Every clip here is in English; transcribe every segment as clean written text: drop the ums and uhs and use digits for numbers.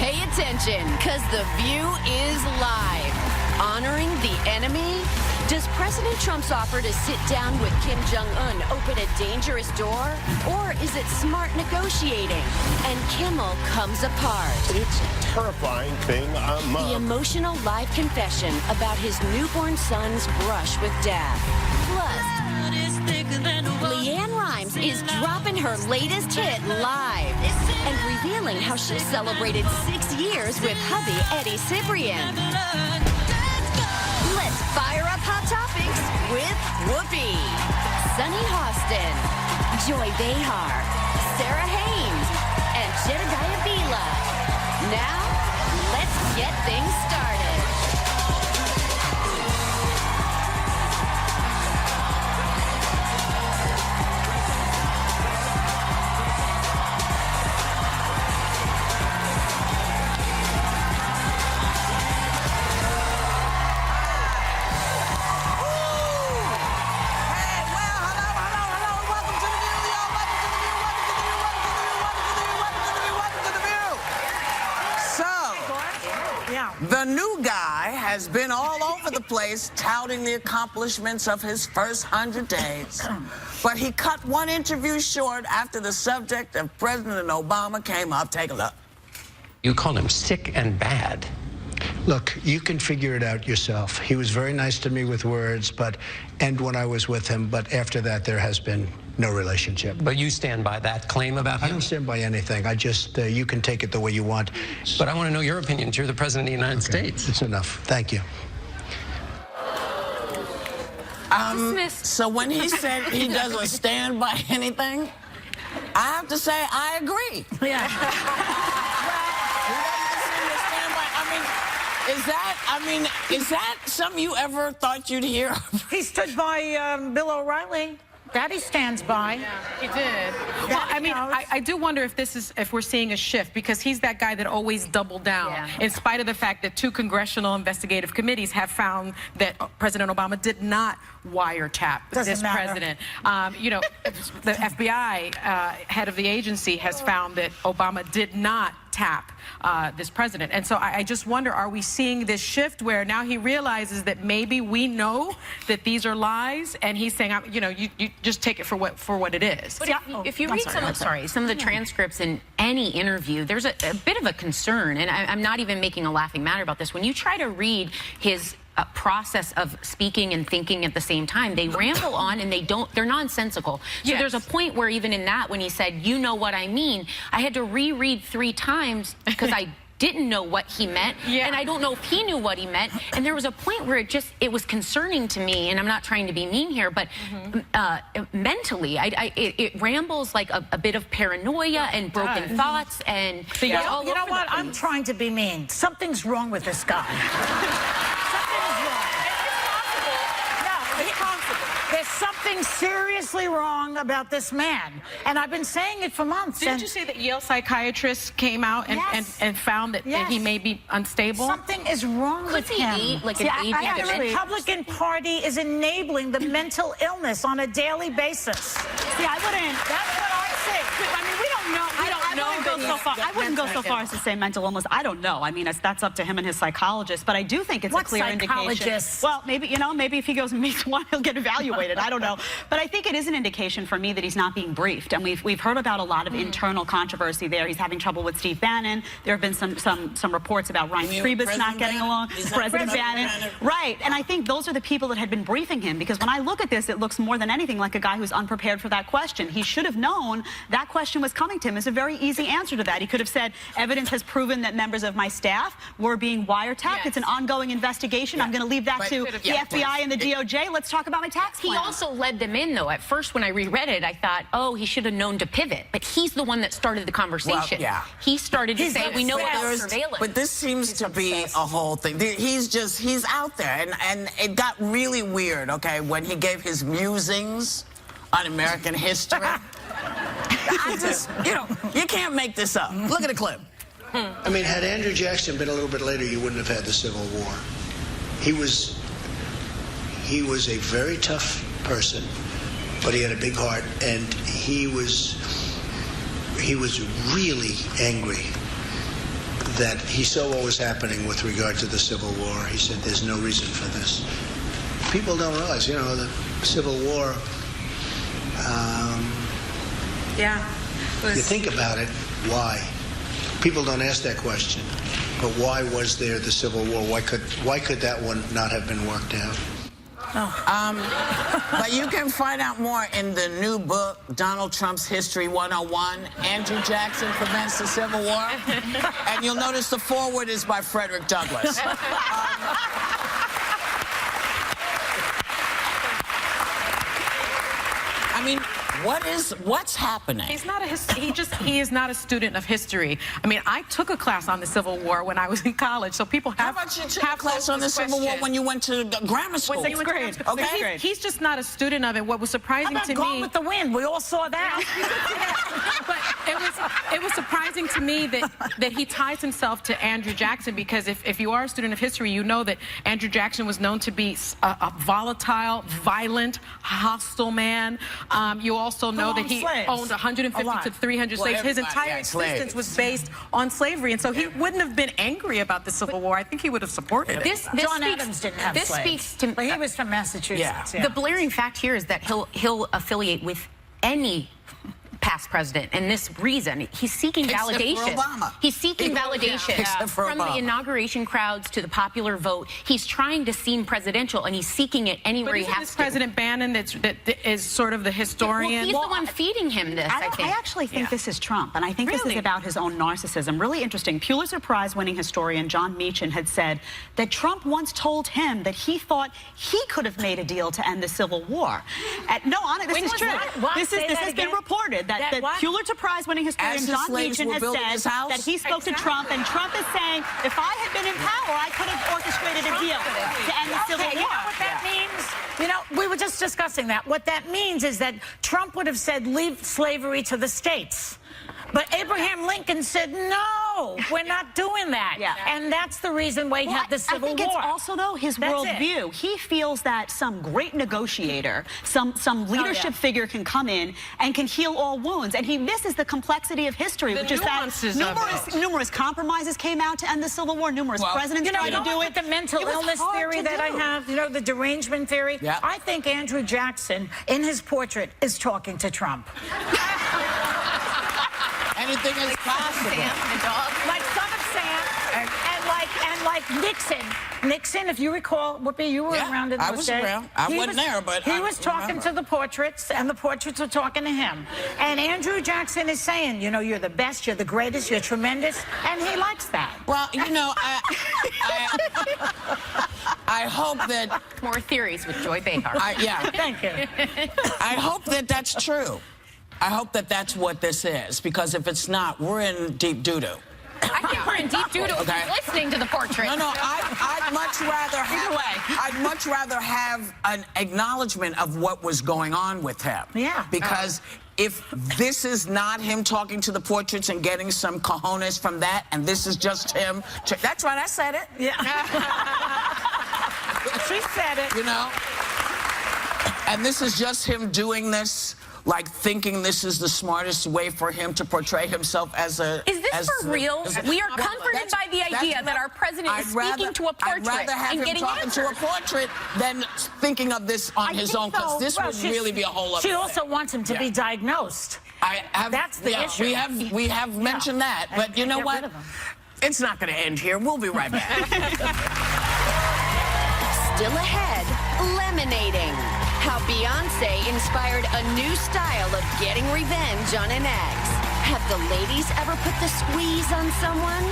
Pay attention, because The View is live. Honoring the enemy? Does President Trump's offer to sit down with Kim Jong-un open a dangerous door? Or is it smart negotiating? And Kimmel comes apart. It's terrifying being a mom. The emotional live confession about his newborn son's brush with death. Plus, Leanne Rimes is dropping her latest hit live and revealing how she celebrated 6 years with hubby Eddie Cibrian. Let's fire up Hot Topics with Whoopi, Sunny Hostin, Joy Behar, Sarah Haynes, and Jedediah Bila. Now, let's get things started. The new guy has been all over the place touting the accomplishments of his first 100 days. But he cut one interview short after the subject of President Obama came up. Take a look. You call him sick and bad. Look, you can figure it out yourself. He was very nice to me with words, and when I was with him, but after that, there has been no relationship. But you stand by that claim about him? I don't stand by anything. I just, you can take it the way you want. But I want to know your opinions. You're the President of the United States. It's enough. Thank you. So when he said he doesn't stand by anything, I have to say I agree. Yeah. Is that something you ever thought you'd hear? He stood by Bill O'Reilly. That he stands by. Yeah, he did. Well, I mean, I do wonder if we're seeing a shift, because he's that guy that always doubled down, in spite of the fact that 2 congressional investigative committees have found that President Obama did not wiretap this president. You know, the FBI head of the agency has found that Obama did not tap this president. And so I just wonder, are we seeing this shift where now he realizes that maybe we know that these are lies, and he's saying, you know, you just take it for what it is. But if you read some of the transcripts in any interview, there's a bit of a concern, and I'm not even making a laughing matter about this. When you try to read his process of speaking and thinking at the same time, they ramble on, and they're nonsensical. So there's a point where even in that, when he said, you know what I mean, I had to reread 3 times because I didn't know what he meant, and I don't know if he knew what he meant. And there was a point where it was concerning to me, and I'm not trying to be mean here, but mentally, it rambles like a bit of paranoia and broken thoughts, and you know what? I'm trying to be mean. Something's wrong with this guy. There's something seriously wrong about this man, and I've been saying it for months. Didn't you say that Yale psychiatrists came out and found that he may be unstable? Something is wrong with him. The Republican Party is enabling the mental illness on a daily basis. See, I wouldn't. That's what I say. I mean, we don't know. I wouldn't go so far as to say mental illness. I don't know. I mean, that's up to him and his psychologist. But I do think it's a clear indication. Well, maybe maybe if he goes and meets one, he'll get evaluated. I don't know. But I think it is an indication for me that he's not being briefed. And we've heard about a lot of internal controversy there. He's having trouble with Steve Bannon. There have been some reports about Ryan Priebus not getting along. President Bannon. Right. And I think those are the people that had been briefing him, because when I look at this, it looks more than anything like a guy who's unprepared for that question. He should have known that question was coming to him. It's a very easy answer to that. He could have said, evidence has proven that members of my staff were being wiretapped. It's an ongoing investigation. I'm going to leave that to the FBI and the DOJ. Let's talk about my tax plan. He also led them in, though. At first, when I reread it, I thought, oh, he should have known to pivot. But he's the one that started the conversation. He started to say, we know about surveillance. But this seems to be a whole thing. He's out there. And it got really weird, okay, when he gave his musings on American history. You can't make this up. Look at the clip. I mean, had Andrew Jackson been a little bit later, you wouldn't have had the Civil War. He was a very tough person, but he had a big heart, and he was really angry that he saw what was happening with regard to the Civil War. He said there's no reason for this. People don't realize, you know, the Civil War, you think about it, why? People don't ask that question. But why was there the Civil War? Why could that one not have been worked out? But you can find out more in the new book, Donald Trump's History 101, Andrew Jackson Prevents the Civil War. And you'll notice the foreword is by Frederick Douglass. I mean, what's happening? He's not he is not a student of history. I mean, I took a class on the Civil War when I was in college, so people have. How about you took a class on the Civil War when you went to grammar school? Sixth grade. Okay. He's just not a student of it. What was surprising to me. Gone with the Wind? We all saw that. But it was surprising to me that he ties himself to Andrew Jackson, because if you are a student of history, you know that Andrew Jackson was known to be a volatile, violent, hostile man. You also know that he owned 150 to 300 slaves. His entire existence was based on slavery, and so he wouldn't have been angry about the Civil War. I think he would have supported it. John Adams didn't have slaves. But he was from Massachusetts. The blaring fact here is that he'll affiliate with any past president, and this reason he's seeking validation. He's seeking validation from the inauguration crowds to the popular vote. He's trying to seem presidential, and he's seeking it anywhere he has to. President Bannon that is sort of the historian. Well, he's the one feeding him this. I think. I actually think this is Trump, and I think this is about his own narcissism. Really interesting. Pulitzer Prize-winning historian John Meachin had said that Trump once told him that he thought he could have made a deal to end the Civil War. No, honestly, this is true. This has been reported. That Pulitzer Prize-winning historian John Meachin has said that he spoke to Trump, and Trump is saying, if I had been in power, I could have orchestrated a deal to end the Civil War. You know what that means? You know, we were just discussing that. What that means is that Trump would have said, leave slavery to the states. But Abraham Lincoln said, no, we're not doing that. And that's the reason why he had the Civil War. I think it's also, though, his worldview. He feels that some great negotiator, some leadership figure can come in and can heal all wounds. And he misses the complexity of history, which is that numerous compromises came out to end the Civil War. Numerous presidents tried to do it. The mental illness theory that I have, you know, the derangement theory. I think Andrew Jackson, in his portrait, is talking to Trump. Anything is possible. Like Son of Sam, and like Nixon. Nixon, if you recall, Whoopi, you were around in those days. I was around. I wasn't there, but he was talking to the portraits, and the portraits were talking to him. And Andrew Jackson is saying, you know, you're the best, you're the greatest, you're tremendous, and he likes that. Well, you know, I hope that more theories with Joy Behar. Thank you. I hope that that's true. I hope that that's what this is, because if it's not, we're in deep doo-doo. I think we're in deep doo-doo listening to the portrait. No, I'd much rather have an acknowledgement of what was going on with him. Because if this is not him talking to the portraits and getting some cojones from that, and this is just him, that's right, I said it. She said it. You know? And this is just him doing this, like thinking this is the smartest way for him to portray himself as a... Is this for real? We are comforted by the idea that our president is speaking to a portrait I'd rather have him talking to a portrait than thinking of this on his own, because this would really be a whole other thing. She also wants him to be diagnosed. That's the issue. We have mentioned that, but you know what? It's not going to end here. We'll be right back. Still ahead, lemonading. How Beyonce inspired a new style of getting revenge on an ex. Have the ladies ever put the squeeze on someone?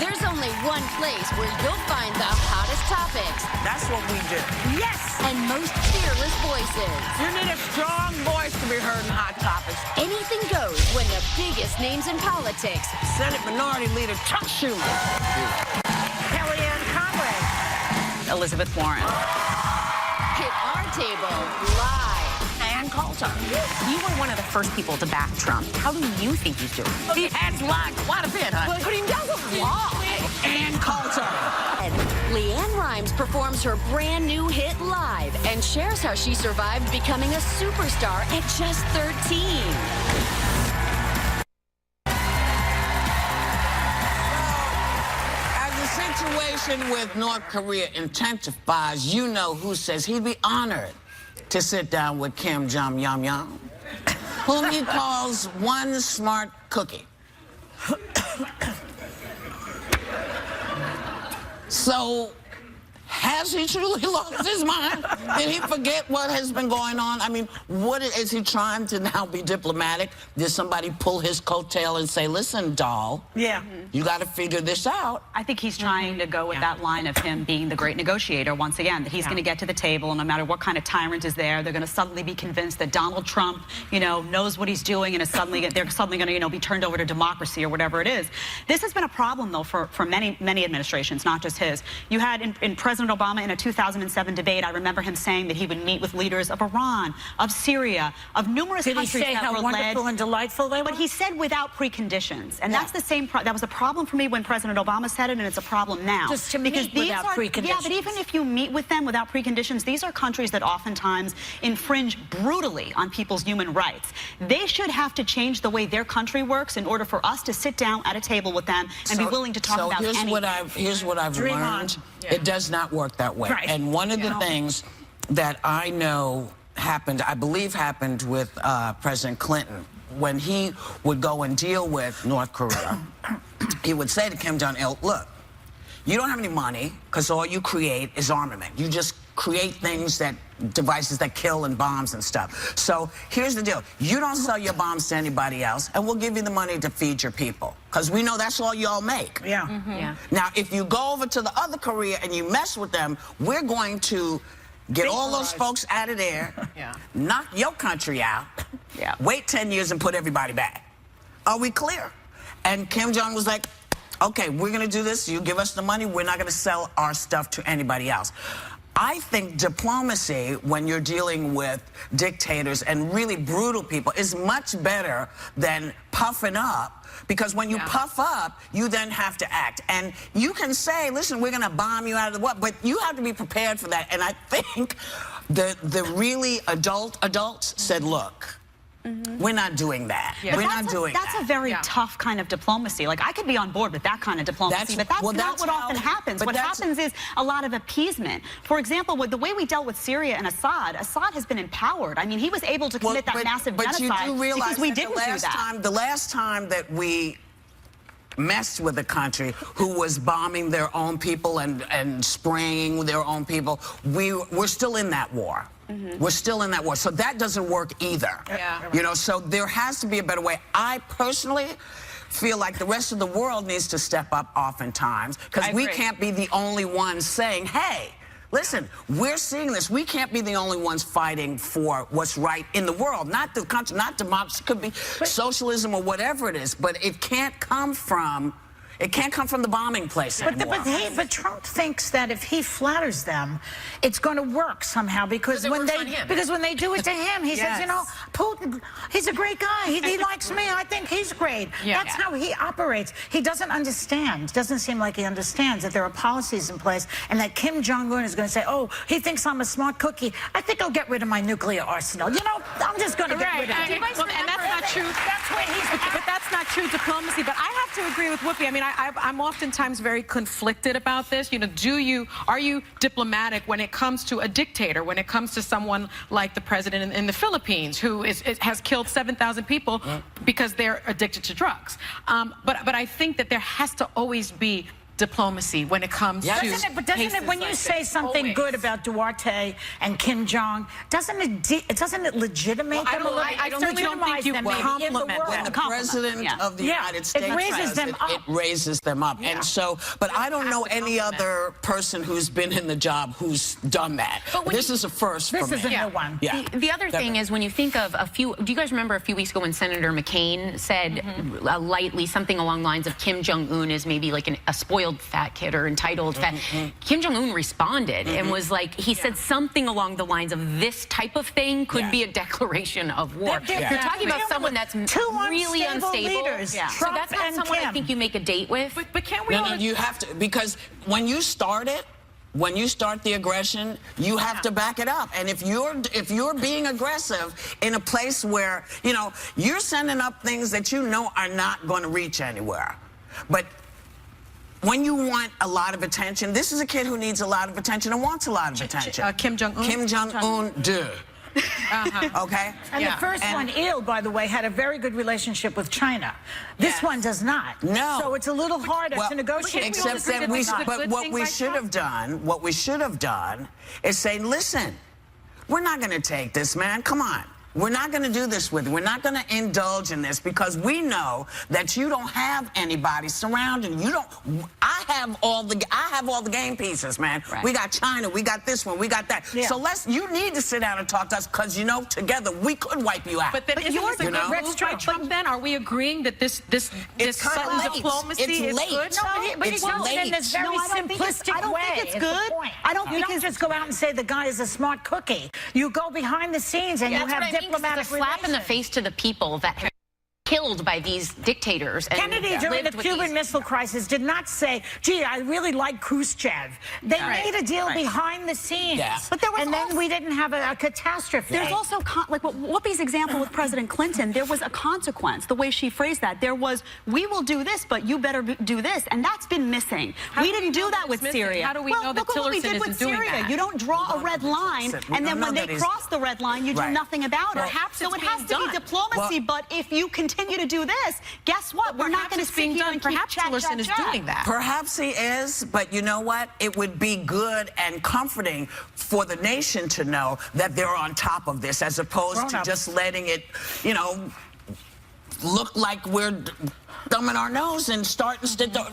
There's only one place where you'll find the hottest topics. That's what we do. Yes! And most fearless voices. You need a strong voice to be heard in Hot Topics. Anything goes when the biggest names in politics. Senate Minority Leader Chuck Schumer. Kellyanne Conway. Elizabeth Warren. Hit our table live. Ann Coulter. You were one of the first people to back Trump. How do you think he's doing? He has lied quite a bit, honey. But he doesn't lie. Ann Coulter. Leanne Rimes performs her brand new hit live and shares how she survived becoming a superstar at just 13. situation with North Korea intensifies, you know who says he'd be honored to sit down with Kim Jong-un, whom he calls one smart cookie. So, has he truly lost his mind? Did he forget what has been going on? I mean, what is he trying to now be diplomatic? Did somebody pull his coattail and say, listen, doll, you got to figure this out? I think he's trying to go with that line of him being the great negotiator once again, that he's going to get to the table, and no matter what kind of tyrant is there, they're going to suddenly be convinced that Donald Trump, knows what he's doing, and they're suddenly going to, be turned over to democracy or whatever it is. This has been a problem, though, for many administrations, not just his. You had in President Obama in a 2007 debate, I remember him saying that he would meet with leaders of Iran, of Syria, of numerous countries that were led. Did he say how wonderful and delightful they were? But he said without preconditions, and that's the same. That was a problem for me when President Obama said it, and it's a problem now. Just to meet without preconditions. Yeah, but even if you meet with them without preconditions, these are countries that oftentimes infringe brutally on people's human rights. They should have to change the way their country works in order for us to sit down at a table with them and be willing to talk about anything. Here's what I've learned. It does not work that way. Right. And one of the things that I know happened, I believe happened with President Clinton, when he would go and deal with North Korea, he would say to Kim Jong-il, look, you don't have any money because all you create is armament. You just create devices that kill and bombs and stuff. So here's the deal. You don't sell your bombs to anybody else, and we'll give you the money to feed your people. Because we know that's all y'all make. Yeah. Now, if you go over to the other Korea and you mess with them, we're going to get all those folks out of there, knock your country out, wait 10 years and put everybody back. Are we clear? And Kim Jong was like, okay, we're going to do this. You give us the money. We're not going to sell our stuff to anybody else. I think diplomacy, when you're dealing with dictators and really brutal people, is much better than puffing up, because when you puff up, you then have to act. And you can say, listen, we're going to bomb you out of the what, but you have to be prepared for that. And I think the really adults said, look, we're not doing that. We're not doing that. That's a very tough kind of diplomacy. Like, I could be on board with that kind of diplomacy, but that's not what often happens. What happens is a lot of appeasement. For example, with the way we dealt with Syria and Assad has been empowered. I mean, he was able to commit that massive genocide you do realize because we didn't do that. The last time that we messed with a country who was bombing their own people and spraying their own people, we're still in that war. We're still in that war. So that doesn't work either. So there has to be a better way. I personally feel like the rest of the world needs to step up oftentimes, because we can't be the only ones saying, hey, listen, we're seeing this. We can't be the only ones fighting for what's right in the world. Not the country, not democracy. It could be socialism or whatever it is, but it can't come from the bombing place anymore. But Trump thinks that if he flatters them, it's going to work somehow, because when they do it to him, he says, Putin, he's a great guy. He likes me. I think he's great. That's how he operates. He doesn't understand. Doesn't seem like he understands that there are policies in place, and that Kim Jong-un is going to say, oh, he thinks I'm a smart cookie. I think I'll get rid of my nuclear arsenal. I'm just going to get rid of it. And that's not true. But that's not true diplomacy. But I have to agree with Whoopi. I mean, I'm oftentimes very conflicted about this. Are you diplomatic when it comes to a dictator, when it comes to someone like the president in the Philippines, who has killed 7,000 people because they're addicted to drugs? But I think that there has to always be diplomacy when it comes to doesn't it when you say something good about Duarte and Kim Jong, doesn't it legitimate them a little? I certainly don't think you compliment when the president of the United States it raises them up. And so, but I don't know any other person who's been in the job who's done that. This is a first for me. This is a new one. The other thing is, when you think of do you guys remember a few weeks ago when Senator McCain said lightly something along the lines of Kim Jong-un is maybe like a spoiled fat kid or entitled fat. Kim Jong-un responded and was like, he said something along the lines of, this type of thing could be a declaration of war. You're talking about someone that's really unstable. Leaders, so that's not someone I think you make a date with. But can't we? No, you have to, because when you start it, when you start the aggression, you have to back it up. And if you're being aggressive in a place where, you're sending up things that are not going to reach anywhere. But when you want a lot of attention, this is a kid who needs a lot of attention and wants a lot of attention. Kim Jong-un? Kim Jong-un, Okay? And the first one, Il, by the way, had a very good relationship with China. This one does not. No. So it's a little harder to negotiate. Except that what we should have done is say, listen, we're not going to take this, man. Come on. We're not going to do this with you. We're not going to indulge in this because we know that you don't have anybody surrounding you. I have all the game pieces, man. Right. We got China, we got this one, we got that. Yeah. So you need to sit down and talk to us because together we could wipe you out. But then isn't this a good move by Trump then? Are we agreeing that this subtle diplomacy is good? No, but he does it in this very simplistic way. I don't think it's good. I don't think you don't just go out and say the guy is a smart cookie. You go behind the scenes and you have diplomatic slap relations. in the face to the people that have killed by these dictators. And Kennedy, during the Cuban Missile Crisis, did not say, gee, I really like Khrushchev. They made a deal behind the scenes. Yeah. But there was then we didn't have a catastrophe. There's also, like Whoopi's example with President Clinton, there was a consequence, the way she phrased that. There was, we will do this, but you better do this. And that's been missing. We didn't do that with Syria. How do we know that Tillerson isn't doing that? You don't draw a red line, and then when they cross the red line, you do nothing about it. So it has to be diplomacy, but if you continue to do this, guess what? We're not going to sit here and perhaps Tillerson is doing that. Perhaps he is, but you know what? It would be good and comforting for the nation to know that they're on top of this as opposed to just letting it, look like we're thumbing our nose and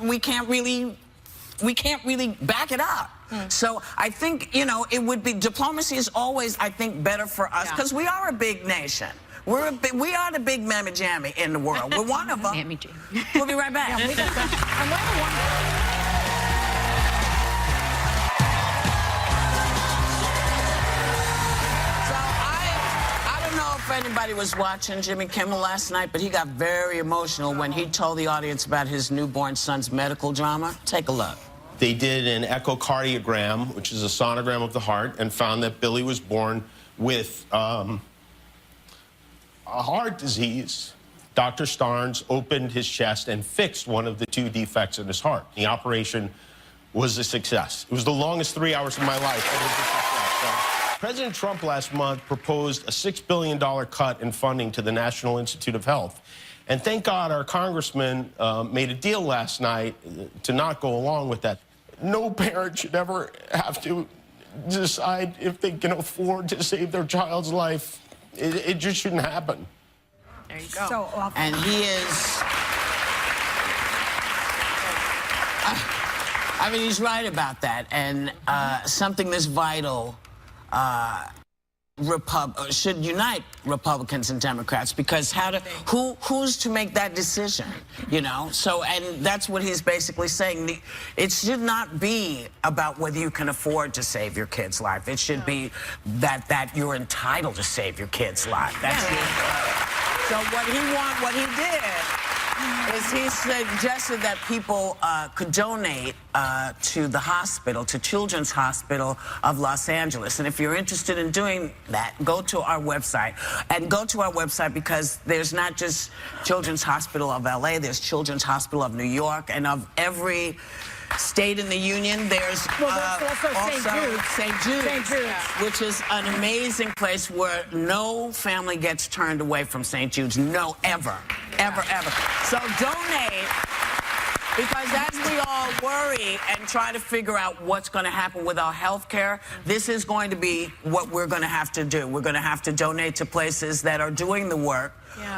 we can't really back it up. So I think, it would be, diplomacy is always, I think, better for us because we are a big nation. We are the big mammy jammy in the world. We're one of them. We'll be right back. I don't know if anybody was watching Jimmy Kimmel last night, but he got very emotional when he told the audience about his newborn son's medical drama. Take a look. They did an echocardiogram, which is a sonogram of the heart, and found that Billy was born with a heart disease. Dr. Starnes opened his chest and fixed one of the 2 defects in his heart. The operation was a success. It was the longest 3 hours of my life. It was a success. President Trump last month proposed a $6 billion cut in funding to the National Institute of Health. And thank God our congressman made a deal last night to not go along with that. No parent should ever have to decide if they can afford to save their child's life. It just shouldn't happen. There you go. So awful. And he is... I mean, he's right about that. And something that's vital should unite Republicans and Democrats, because who's to make that decision, So, and that's what he's basically saying. It should not be about whether you can afford to save your kid's life. It should be that you're entitled to save your kid's life. That's so what he did is he suggested that people could donate to the hospital, to Children's Hospital of Los Angeles. And if you're interested in doing that, go to our website. And go to our website because there's not just Children's Hospital of LA, there's Children's Hospital of New York, and of every state in the union, there's also St. Jude's, which is an amazing place where no family gets turned away from St. Jude's. No, ever. So donate, because as we all worry and try to figure out what's going to happen with our health care, this is going to be what we're going to have to do. We're going to have to donate to places that are doing the work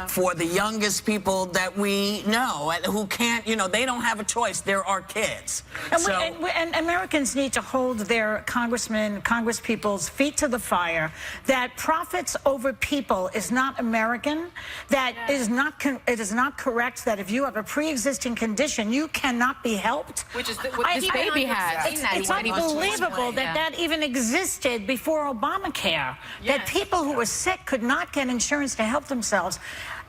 for the youngest people that we know, who can't, they don't have a choice. They're our kids. And Americans need to hold their congresspeople's feet to the fire that profits over people is not American, that it is not correct that if you have a pre-existing condition, you cannot be helped. Which is what this baby has. It's unbelievable that even existed before Obamacare, that people who were sick could not get insurance to help themselves.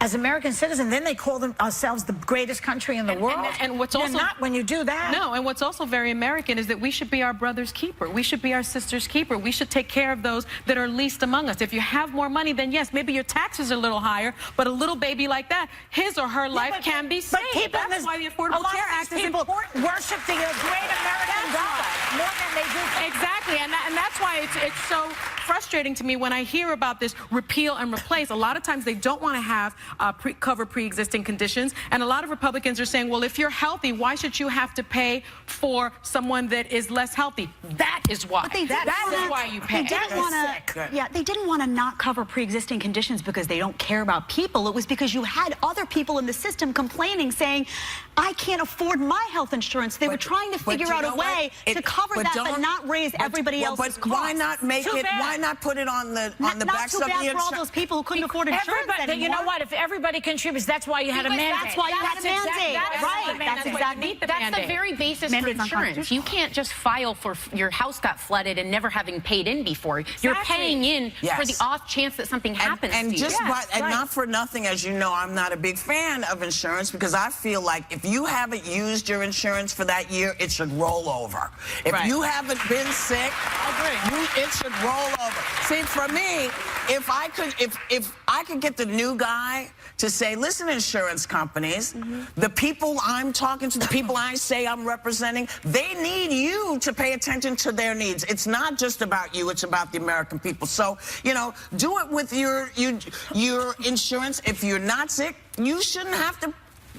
as American citizens, then they call themselves the greatest country in the world. And what's You're also not when you do that. No, and what's also very American is that we should be our brother's keeper. We should be our sister's keeper. We should take care of those that are least among us. If you have more money, then yes, maybe your taxes are a little higher, but a little baby like that, his or her life can be saved. That's why the Affordable Care Act is important. Worship the great American God more than they do. Exactly, and that's why it's so frustrating to me when I hear about this repeal and replace. A lot of times they don't want to have cover pre-existing conditions, and a lot of Republicans are saying, well, if you're healthy, why should you have to pay for someone that is less healthy? That is why. That is why you pay. They didn't want to not cover pre-existing conditions because they don't care about people. It was because you had other people in the system complaining, saying, I can't afford my health insurance. They were trying to figure out a way to cover that, but not raise everybody else's costs. Why not make it? Why not put it on the backs of the insurance? For all those people who couldn't afford insurance anymore. You know what? If everybody contributes, that's why you had a mandate. That's why you had a mandate. Right. That's exactly. That's the very basis for insurance. You can't just file for your house got flooded and never having paid in before. You're paying in for the off chance that something happens to you. And not for nothing, as you know, I'm not a big fan of insurance because I feel like if you haven't used your insurance for that year, it should roll over. If you haven't been sick, it should roll over. See, for me, if I could get the new guy to say, listen, insurance companies, the people I'm talking to, the people I say I'm representing, they need you to pay attention to their needs. It's not just about you, it's about the American people. So, you know, do it with your insurance. If you're not sick, you shouldn't have to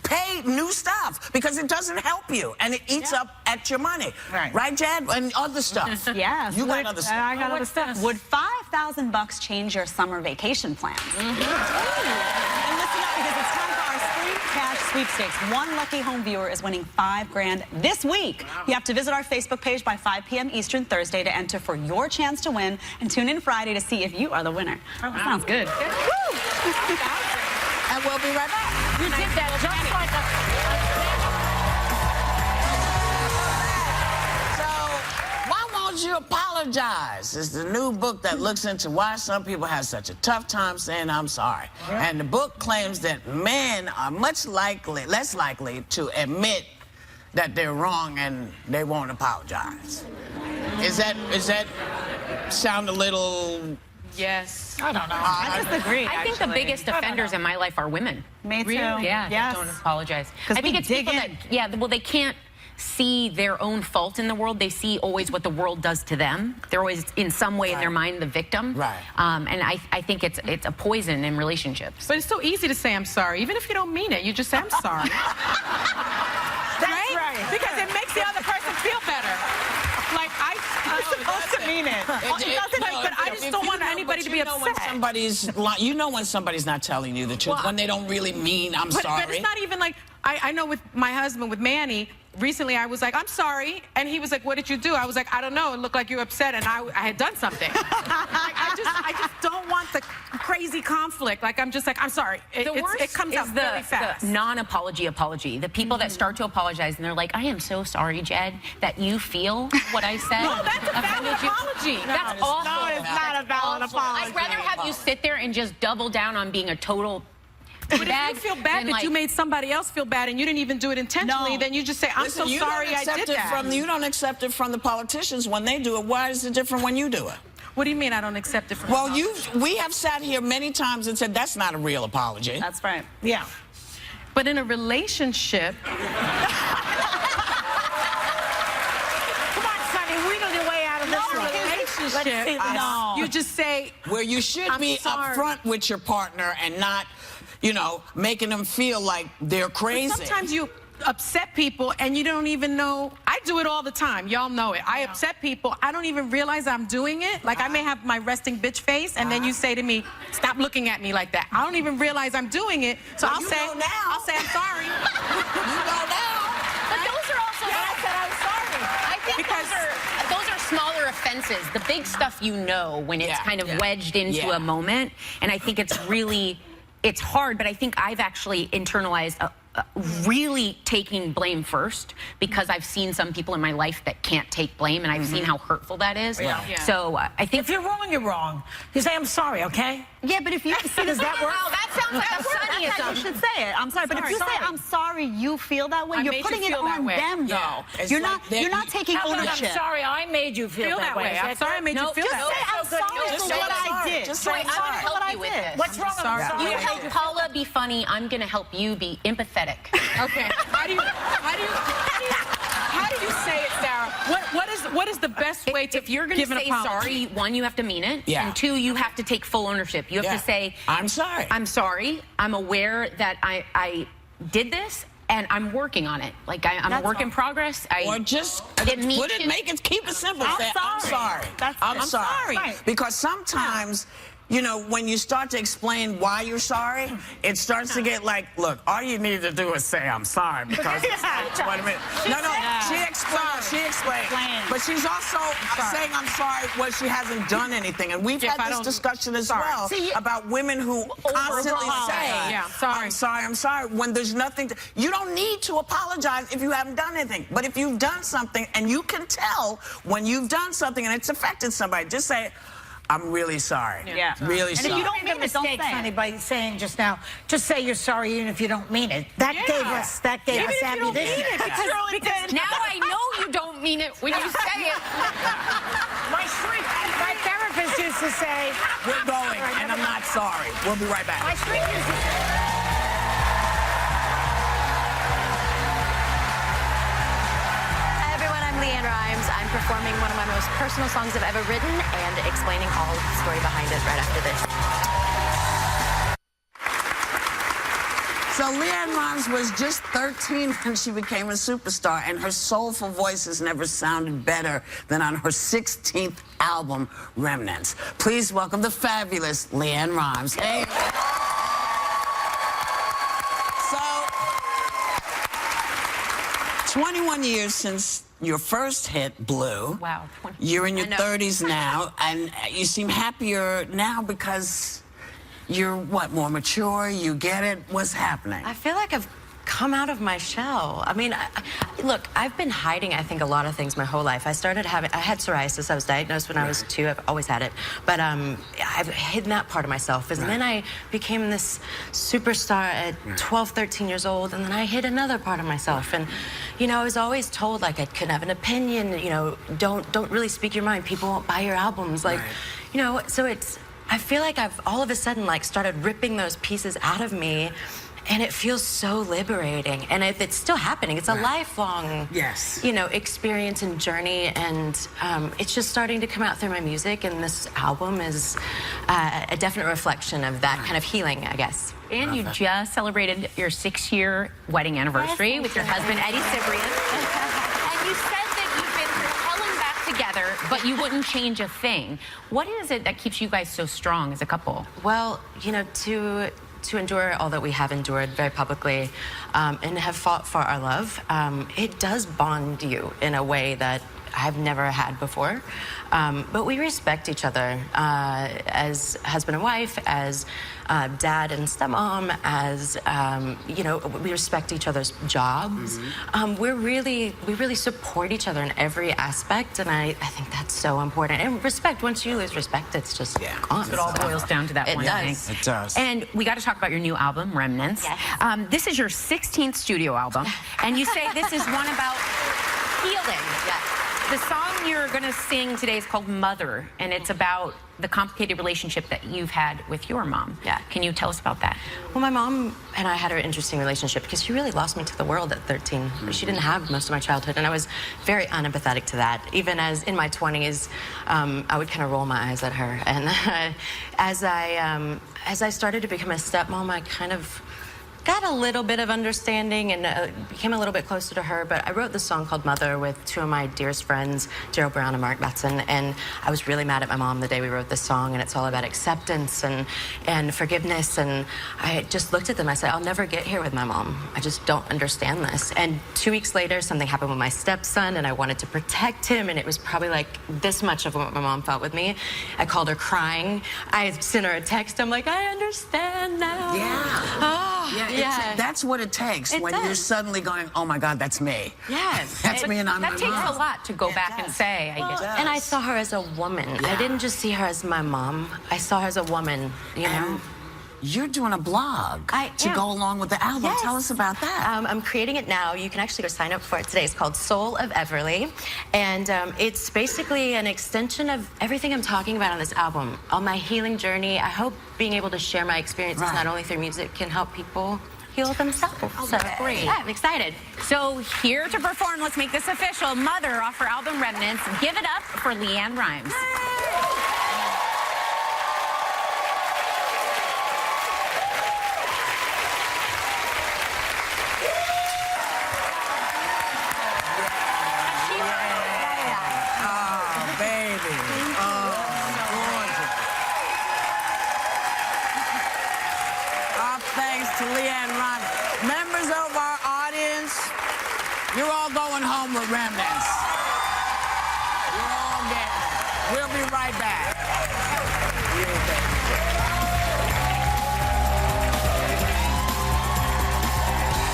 pay new stuff because it doesn't help you and it eats up at your money. Right, Jad? And other stuff. Yes. You got other stuff. I got other stuff. Would $5,000 change your summer vacation plans? And listen up because it's time for our spring cash sweepstakes. One lucky home viewer is winning $5 grand this week. You have to visit our Facebook page by 5 p.m. Eastern Thursday to enter for your chance to win and tune in Friday to see if you are the winner. That sounds good. And we'll be right back. You did that just like So, why won't you apologize? It's the new book that looks into why some people have such a tough time saying I'm sorry. And the book claims that men are less likely to admit that they're wrong and they won't apologize. Is that sound a little... Yes. I don't know. I disagree. I think the biggest offenders in my life are women. Me too. Really? Yeah. Yes. Don't apologize. I think it's people that, well, they can't see their own fault in the world. They see always what the world does to them. They're always, in some way in their mind, the victim. Right. And I think it's a poison in relationships. But it's so easy to say I'm sorry. Even if you don't mean it, you just say I'm sorry. That's right. Because it makes the other person feel better. Like, you're supposed to mean it. But I just don't want anybody to be upset. You know when somebody's not telling you the truth, when they don't really mean I'm sorry. But it's not even like, I know with my husband, with Manny, recently I was like, I'm sorry. And he was like, what did you do? I was like, I don't know. It looked like you were upset and I had done something. I just don't want the crazy conflict. Like, I'm just like, I'm sorry. It comes out very fast. The non-apology apology. The people that start to apologize and they're like, I am so sorry, Jed, that you feel what I said. No, that's a valid apology. That's awful. No, it's not a valid apology. I'd rather have you sit there and just double down on being a total... But if you feel bad that you made somebody else feel bad and you didn't even do it intentionally, then you just say, I'm so sorry I did that. You don't accept it from the politicians when they do it. Why is it different when you do it? What do you mean I don't accept it from we have sat here many times and said, that's not a real apology. That's right. Yeah. But in a relationship... Come on, Sonny, wiggle your way out of this relationship. You just say... Where you should be upfront with your partner and not... you know, making them feel like they're crazy. But sometimes you upset people and you don't even know. I do it all the time. Y'all know it. I upset people. I don't even realize I'm doing it. Like, I may have my resting bitch face, and then you say to me, stop looking at me like that. I don't even realize I'm doing it. So I'll say I'm sorry. You know now. But those are also... I said I'm sorry. I think those are smaller offenses. The big stuff you know when it's kind of wedged into a moment. And I think it's really... it's hard, but I think I've actually internalized really taking blame first, because I've seen some people in my life that can't take blame, and I've seen how hurtful that is. So I think if you're wrong, you're wrong. You say, I'm sorry, okay? Yeah, but if you see, does that work? Wow, that sounds like a that's how you should say it. I'm sorry, but if you say I'm sorry, you feel that way. You're putting it on them, though. You're not taking ownership. I'm sorry, I made you feel that way. I'm sorry, I made you feel that way. I'm sorry for what I did. Just say I'm going to help you with this. What's wrong? I'm sorry. You help Paula be funny. I'm going to help you be empathetic. Okay. How do you say it, Sarah? What is the best way to if you're going to say sorry, one, you have to mean it, and two, you have to take full ownership. You have to say, I'm sorry. I'm sorry. I'm aware that I did this, and I'm working on it. Like I'm a work in progress. Or just keep it simple. Say, I'm sorry. I'm sorry. Because sometimes, you know, when you start to explain why you're sorry, it starts to get like, look, all you need to do is say, I'm sorry, because it's like 20 minutes. She explained. But she's also saying I'm sorry when she hasn't done anything. And we've had this discussion as well about women who constantly say, I'm sorry, when there's nothing to, you don't need to apologize if you haven't done anything. But if you've done something, and you can tell when you've done something and it's affected somebody, just say, I'm really sorry. Really sorry. And if you don't make a mistake, honey, by saying just now, just say you're sorry even if you don't mean it. That gave us ammunition. Because now I know you don't mean it when you say it. My therapist used to say, we're going, and I'm not sorry. We'll be right back. My shrink used to say, I'm performing one of my most personal songs I've ever written and explaining all of the story behind it right after this. So Leanne Rimes was just 13 when she became a superstar, and her soulful voice has never sounded better than on her 16th album, Remnants. Please welcome the fabulous Leanne Rimes. Hey. So, 21 years since your first hit, Blue. Wow. You're in your 30s now, and you seem happier now because you're, what, more mature? You get it? What's happening? I feel like I've come out of my shell. I mean, look, I've been hiding, I think, a lot of things my whole life. I had psolstice. I was diagnosed when I was 2. I've always had it. But I've hidden that part of myself. And then I became this superstar at 12, 13 years old, and then I hid another part of myself. And, you know, I was always told, like, I couldn't have an opinion, you know, don't really speak your mind. People won't buy your albums. Like, you know, so I feel like I've all of a sudden, like, started ripping those pieces out of me. And it feels so liberating, and it's still happening. It's a lifelong, you know, experience and journey, and it's just starting to come out through my music. And this album is a definite reflection of that kind of healing, I guess. And you just celebrated your 6-year wedding anniversary with your husband, Eddie Cibrian. And you said that you've been through hell and back together, but you wouldn't change a thing. What is it that keeps you guys so strong as a couple? Well, you know, to endure all that we have endured very publicly and have fought for our love, it does bond you in a way that I've never had before. But we respect each other as husband and wife, as dad and stepmom, as, you know, we respect each other's jobs. We really support each other in every aspect, and I think that's so important. And respect, once you lose respect, it's just gone. It all boils down to that one thing. It does. And we got to talk about your new album, Remnants. This is your 16th studio album, and you say this is one about healing. The song you're going to sing today is called Mother, and it's about the complicated relationship that you've had with your mom. Can you tell us about that? Well, my mom and I had an interesting relationship because she really lost me to the world at 13. She didn't have most of my childhood, and I was very unempathetic to that. Even as in my 20s, I would kind of roll my eyes at her. And as I started to become a stepmom, I kind of got a little bit of understanding and became a little bit closer to her. But I wrote this song called Mother with 2 of my dearest friends, Gerald Brown and Mark Batson, and I was really mad at my mom the day we wrote this song, and it's all about acceptance and forgiveness. And I just looked at them, I said, I'll never get here with my mom. I just don't understand this. And 2 weeks later, something happened with my stepson, and I wanted to protect him, and it was probably like this much of what my mom felt with me. I called her crying. I sent her a text. I'm like, I understand now. Yeah, that's what it takes when you're suddenly going, oh my God, that's me. Yes. That's me and I'm That my takes mom. a lot to go back and say, I guess. And I saw her as a woman. I didn't just see her as my mom. I saw her as a woman, you know? You're doing a blog to go along with the album. Yes. Tell us about that. I'm creating it now. You can actually go sign up for it today. It's called Soul of Everly. And it's basically an extension of everything I'm talking about on this album. On my healing journey, I hope being able to share my experiences, not only through music, can help people heal themselves. Oh, that's great. Yeah, I'm excited. So here to perform, let's make this official, Mother off her album Remnants. Give it up for Leanne Rimes. To Leanne Rimes. Members of our audience, you're all going home with Remnants. You're all getting it. We'll be right back.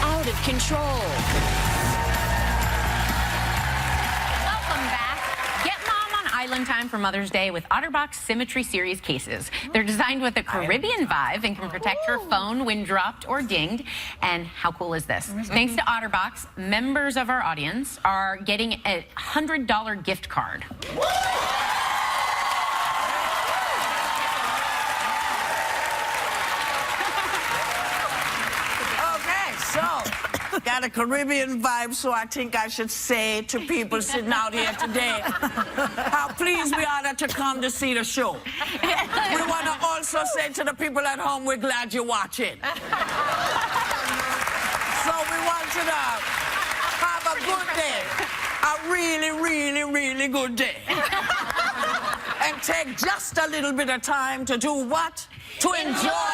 Out of control. Welcome back. Get Mom on Island time for Mother's Day with OtterBox Symmetry Series cases. They're designed with a Caribbean vibe and can protect your phone when dropped or dinged. And how cool is this? Thanks to OtterBox, members of our audience are getting a $100 gift card. Okay, so got a Caribbean vibe, so I think I should say to people sitting out here today how pleased we are that you come to see the show. We want to also say to the people at home, we're glad you're watching. So we want you to have a good day. A really, really, really good day. And take just a little bit of time to do what? To enjoy